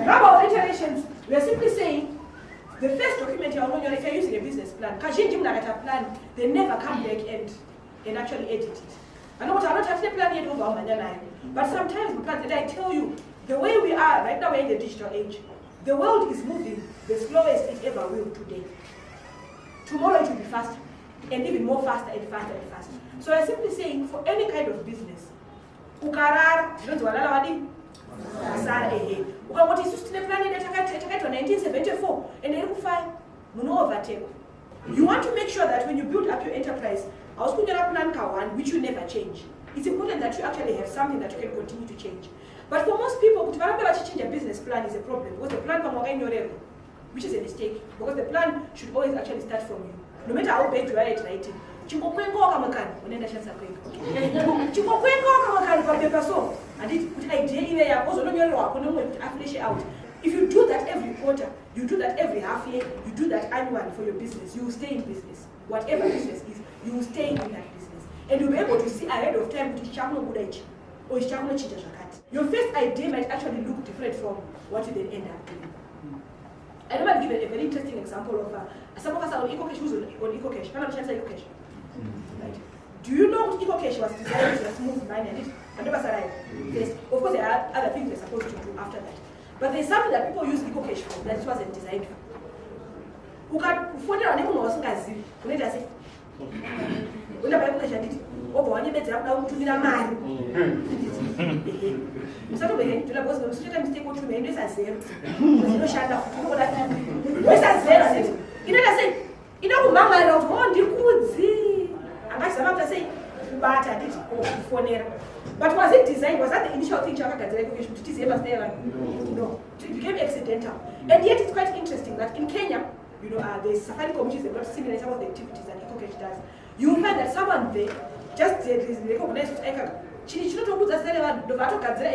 About iterations, we are simply saying the first document you are if you're using a business plan, plan, they never come back and actually edit it. I know what I'm not actually planning it over but sometimes because I tell you, the way we are right now, we're in the digital age. The world is moving the slowest it ever will today. Tomorrow it will be faster, and even more faster and faster and faster. So I'm simply saying for any kind of business, ukarara, what is to plan in 1974 and then overtake. You want to make sure that when you build up your enterprise, plan one which you never change. It's important that you actually have something that you can continue to change. But for most people, to change a business plan is a problem because the plan which is a mistake, because the plan should always actually start from you. No matter how bad you are at writing. And it idea out. If you do that every quarter, you do that every half year, you do that annually for your business, you will stay in business. Whatever business is, you will stay in that business. And you'll be able to see ahead of time or your first idea might actually look different from what you then end up doing. I want to give a very interesting example of some of us are on EcoCash, who's on EcoCash. Can I chance EcoCash? Right. Do you know EcoCash was designed to smooth money and yes. Of course, there are other things they're supposed to do after that. But there's something that people use EcoCash for that it wasn't designed for. Who can afford it on even more say, when I say, when I buy it, over one year, to the man. Instead of to the boss, mistake what you made is as zero. No shut up. Where's that zero? You know, I say, you know, Mama of one, you could see. And I say, but I did for near. But was it designed? Was that the initial thing No, it became accidental. And yet it's quite interesting that in Kenya, you know, the safari committees have got similar in some of the activities that EcoCash does. You will find that someone there just recognized a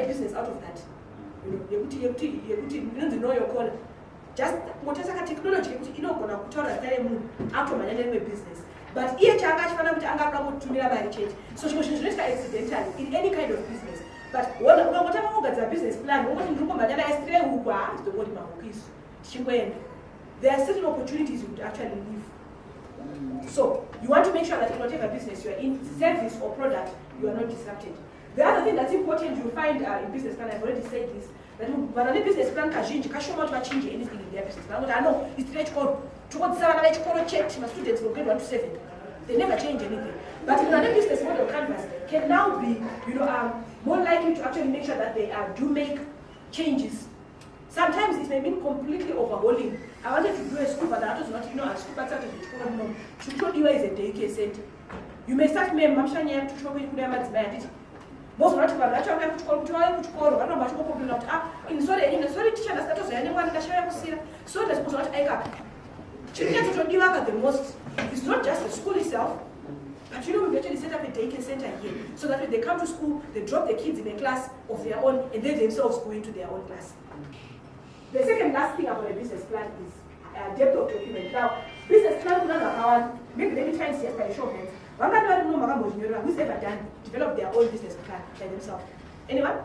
business out of that. You know your call. Just what is a technology, you know, out of my business. But each change. So she was accidental in any kind of business. But whatever the business plan, there are certain opportunities you would actually leave. So you want to make sure that in whatever business you are in, service or product, you are not disrupted. The other thing that's important you find in business plan, I've already said this, that when a business plan can change anything in their business plan. I know it's called towards checked my students from grade 1 to 7. They never change anything. But in another business model canvas can now be, you know, more likely to actually make sure that they do make changes. Sometimes it may mean completely overhauling. I wanted to do a school, but that was not, you know, a school, but started to Chukodiwa is a daycare center. You may start me, Mamshanya, to show you could most of the time, to call in sorry, teacher, that was anyone that share so that's not a children the most. It's not just the school itself, but you know, we actually set up a daycare center here so that when they come to school, they drop the kids in a class of their own and they themselves go into their own class. The second last thing about a business plan is depth of document. Now, business plan, maybe let me try and see by a show of hands. Who's ever developed their own business plan by themselves? Anyone?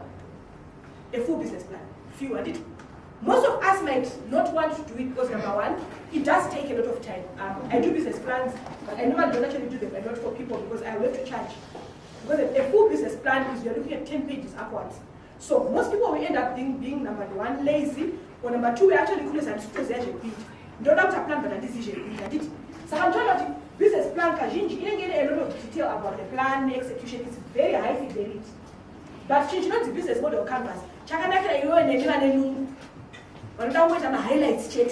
A full business plan. Few, and it. Most of us might not want to do it because number one, it does take a lot of time. I do business plans, but I normally don't actually do them a lot for people because I have to charge. Because a full business plan is you're looking at 10 pages upwards. So most people will end up being number one, lazy, or number two, we actually couldn't and don't have to plan but a decision. So I'm trying to business plan you didn't get a lot of detail about the plan, execution, it's very high fidelity. But change not the business model canvas. Chakanaka you and but don't wait on the highlights chat.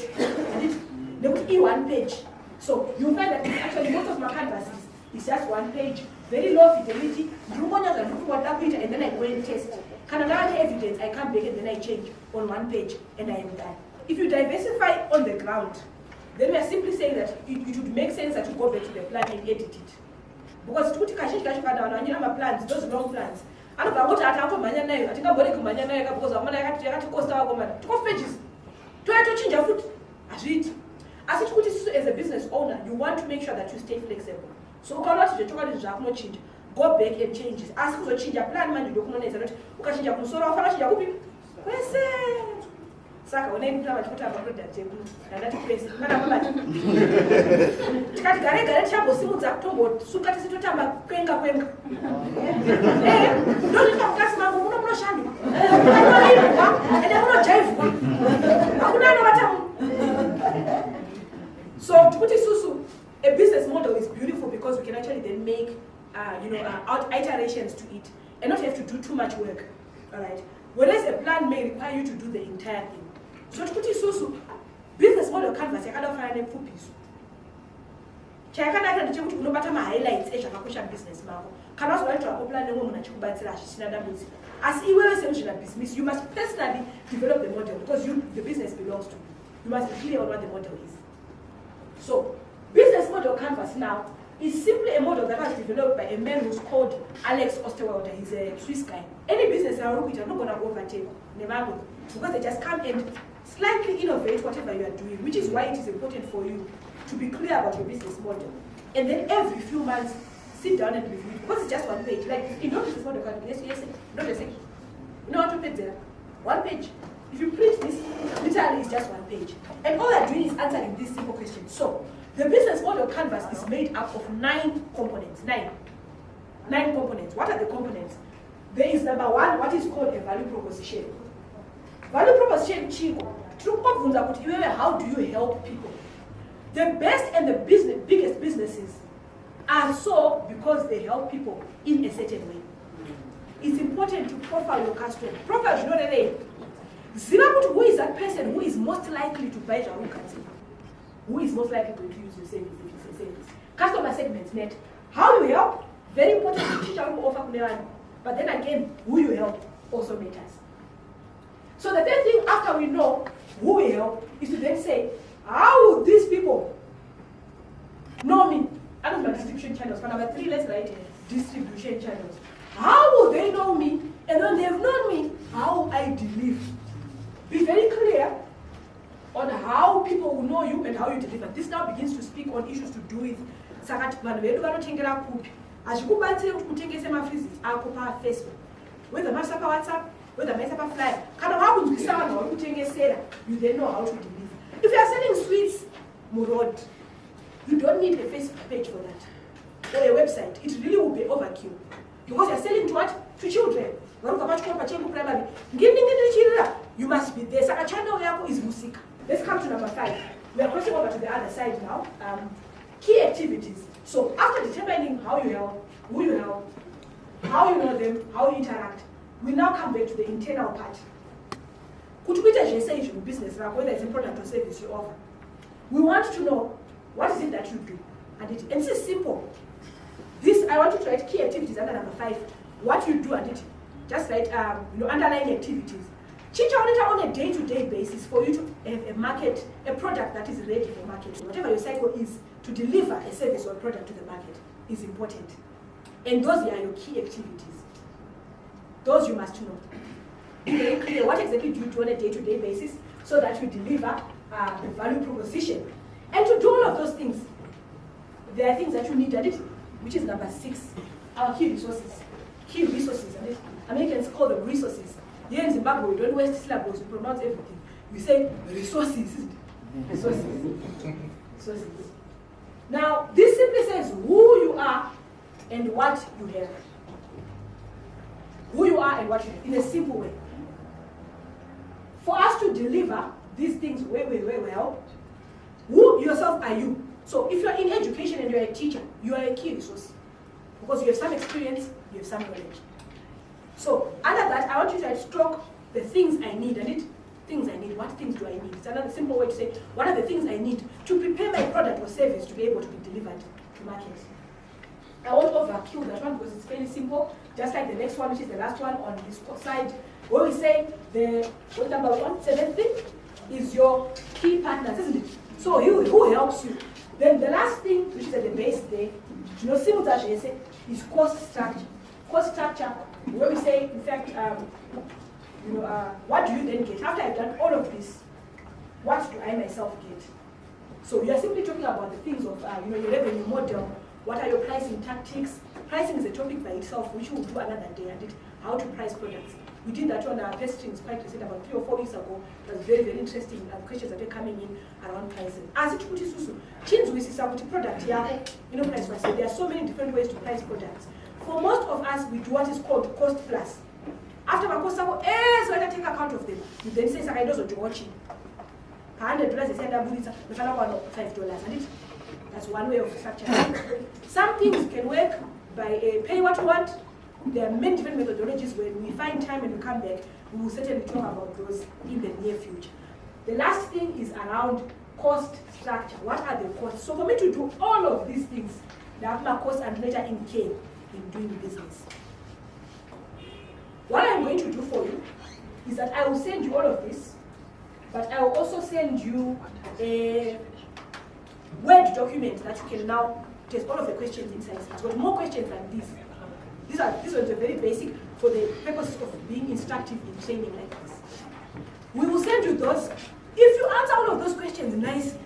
They put E1 page. So you find that actually most of my canvases is just one page, very low fidelity. And then I go and test. Can I get evidence? I come back and then I change on one page and I am done. If you diversify on the ground, then we are simply saying that it would make sense that you go back to the plan and edit it. Because plans, those long plans. And about that, I think I'm going to because I'm going to cost our woman. 12 pages. Try to change your foot. As it as a business owner, you want to make sure that you stay flexible. So, go back and change it. Ask for change your plan, man. You don't know that. You can change your plan. Saka unaenda kuchota product yeku ndati pesa kana kubati tikati gare chambo simudza kutombo suka tisitotamba kwenga ndio nitakasi mangu munoshanda ende munojaivwa hakuna anobata. So tukuti susu, a business model is beautiful because we can actually then make iterations to it and not have to do too much work. All right, whereas a plan may require you to do the entire thing. So tukuti susu, business model canvas yakadafana nepfupiso chayakanaka ndechekuti unobata ma-highlights ezvakakosha business mako kana wazovaitwa plan nemwe munhu achikubatsira hazvisina dambudziko. Asi iwewe semuzvina business, you must personally develop the model because the business belongs to you. You must be clear on what the model is. So business model canvas now is simply a model that was developed by a man who's called Alex Osterwalder. He's a Swiss guy. Any business are not going to overtake, never will, because they just come and slightly innovate whatever you are doing, which is why it is important for you to be clear about your business model. And then every few months, sit down and review it, because it's just one page. Like, in your business model, yes, not a second. You know how to print there? One page. If you print this, literally it's just one page. And all they're doing is answering this simple question. So, the business model canvas is made up of 9 components. 9 components. What are the components? There is number 1, what is called a value proposition. Value proposition, how do you help people? The best and the biggest businesses are so because they help people in a certain way. It's important to profile your customer. Profile, you know the name. Who is that person who is most likely to buy your customer? Who is most likely going to use your service if you say service? Customer segments net. How you help? Very important to teach how to offer. But then again, who you help also matters. So the third thing after we know who we help is to then say, how will these people know me? I don't know distribution channels. For number 3, let's write distribution channels. How will they know me? And when they've known me, how I deliver. Be very clear on how people will know you and how you deliver. This now begins to speak on issues to do with sakati vanhu vedu vanotengera kupi. Achikubatsire kuti mutengese mafreezes ako pa Facebook. Whether maisa pa WhatsApp, whether maisa pa flyer. Kana wakunzwisa vanhu vari kutengesera, you then know how to deliver. If you are selling sweets, Murod, you don't need a Facebook page for that. Or a website. It really will be overkill. Because you are selling to what? To children. You must be there. Saka channel yako is musika. Let's come to number 5. We are crossing over to the other side now. Key activities. So after determining how you help, who you help, how you know them, how you interact, we now come back to the internal part. Business, whether it's a product or service you offer. We want to know what is it that you do. And this is simple. I want you to write key activities under number 5. What you do and it. Just write underlying activities. Chicha on a day-to-day basis for you to have a product that is ready for market. Whatever your cycle is to deliver a service or a product to the market is important. And those are your key activities. Those you must know. Be very clear what exactly do you do on a day-to-day basis so that you deliver the value proposition. And to do all of those things, there are things that you need at it, which is number 6, our key resources. Key resources, and Americans call them resources. Here in Zimbabwe, we don't waste syllables, we pronounce everything. We say resources, isn't it? Resources. Resources. Now, this simply says who you are and what you have. Who you are and what you have, in a simple way. For us to deliver these things well, who yourself are you? So if you're in education and you're a teacher, you are a key resource. Because you have some experience, you have some knowledge. So under that, I want you to stroke the things I need. And things I need, what things do I need? It's another simple way to say, what are the things I need to prepare my product or service to be able to be delivered to market? I won't overkill that one because it's fairly simple. Just like the next one, which is the last one on this side, where we say the number 7th thing is your key partners, isn't it? So who helps you? Then the last thing, which is at the base there, is cost structure. Cost structure, where we say, in fact, what do you then get? After I've done all of this, what do I myself get? So you are simply talking about the things of your revenue model. What are your pricing tactics? Pricing is a topic by itself, which we'll do another day, and how to price products. We did that on our pest streams quite recent, about 3 or 4 weeks ago. It was very, very interesting questions that were coming in around pricing. As it kuti susu, product price wise. There are so many different ways to price products. For most of us, we do what is called cost plus. After my cost, so I take account of them. You then say, I don't know watching. $100 they send $5, and that's one way of structuring. Some things can work by pay what you want. There are many different methodologies. When we find time and we come back, we will certainly talk about those in the near future. The last thing is around cost structure. What are the costs? So for me to do all of these things, there are costs and later in K in doing business. What I'm going to do for you is that I will send you all of this, but I will also send you a Word document that you can now test all of the questions inside. It's got more questions than these. These ones are very basic for the purposes of being instructive in training like this. We will send you those. If you answer all of those questions nicely,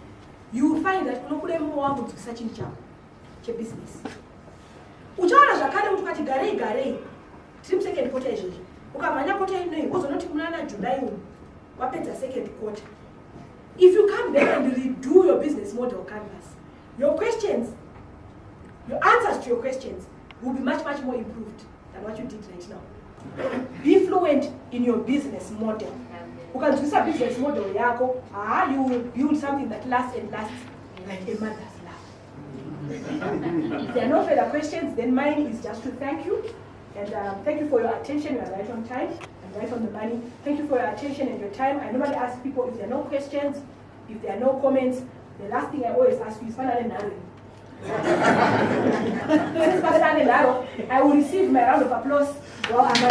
you will find that to searching your business. Uchaona zvakare kuti kati garei trim second quarter izvezvi ukamhanya quarter inoyi wozonoti munana July wapedza second quarter. If you come back and redo your business model canvas, your questions, your answers to your questions will be much, much more improved than what you did right now. Be fluent in your business model. You can use a business model, you will build something that lasts and lasts like a mother's love. If there are no further questions, then mine is just to thank you. And thank you for your attention. You are right on time and right on the money. Thank you for your attention and your time. I normally ask people if there are no questions, if there are no comments. The last thing I always ask you is I will receive my round of applause while I'm